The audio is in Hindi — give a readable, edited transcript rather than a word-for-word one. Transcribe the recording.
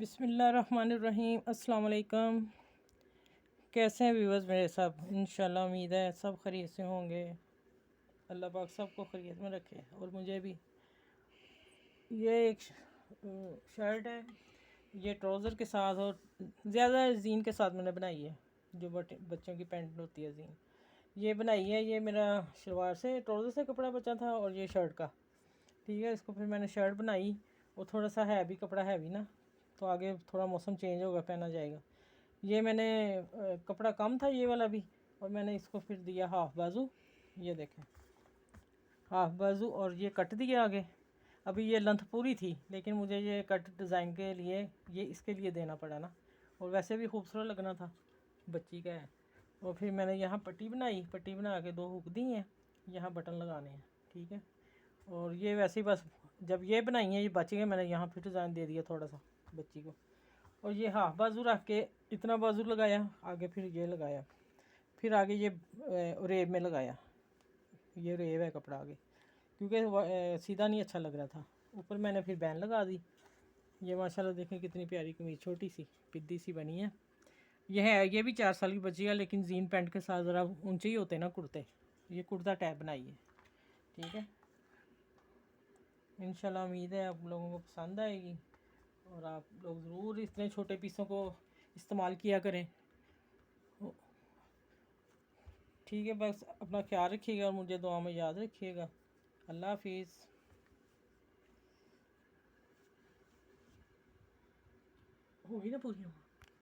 बिस्मिल्लाहिर्रहमानिर्रहीम। अस्सलाम वालेकुम। कैसे हैं व्यूअर्स मेरे सब? इंशाल्लाह उम्मीद है सब खैरियत से होंगे। अल्लाह पाक सबको खैरियत में रखे और मुझे भी। ये एक शर्ट है, ये ट्राउज़र के साथ और ज़्यादा जीन के साथ मैंने बनाई है। जो बच्चों की पैंट होती है जीन, ये बनाई है। ये मेरा शलवार से ट्राउज़र से कपड़ा बचा था और ये शर्ट का, ठीक है। इसको फिर मैंने शर्ट बनाई और थोड़ा सा हैवी कपड़ा हैवी ना, तो आगे थोड़ा मौसम चेंज होगा, पहना जाएगा। ये मैंने कपड़ा कम था ये वाला भी, और मैंने इसको फिर दिया हाफ़ बाजू। ये देखें हाफ़ बाजू, और ये कट दिया आगे। अभी ये लेंथ पूरी थी, लेकिन मुझे ये कट डिज़ाइन के लिए ये इसके लिए देना पड़ा ना, और वैसे भी खूबसूरत लगना था, बच्ची का है। और फिर मैंने यहाँ पट्टी बनाई, पट्टी बना के 2 हुक दी हैं, यहाँ बटन लगाने हैं, ठीक है। और ये वैसे ही बस जब ये बनाई है ये बच गए, मैंने यहाँ फिर डिज़ाइन दे दिया थोड़ा सा बच्ची को। और ये हाफ बाजू रख के इतना बाजू लगाया आगे, फिर ये लगाया, फिर आगे ये रेब में लगाया। ये रेब है कपड़ा आगे, क्योंकि सीधा नहीं अच्छा लग रहा था। ऊपर मैंने फिर बैन लगा दी। ये माशाल्लाह देखें कितनी प्यारी कमीज़, छोटी सी पिद्दी सी बनी है। ये है, ये भी 4 साल की बच्ची है, लेकिन जीन पैंट के साथ ज़रा ऊंचे ही होते हैं ना कुर्ते। ये कुर्ता टैप बनाई है, ठीक है। इंशाल्लाह उम्मीद है आप लोगों को पसंद आएगी, और आप लोग ज़रूर इतने छोटे पीसों को इस्तेमाल किया करें, ठीक है। बस अपना ख्याल रखिएगा और मुझे दुआ में याद रखिएगा। अल्लाह हाफिज़। होगी ना पूरी?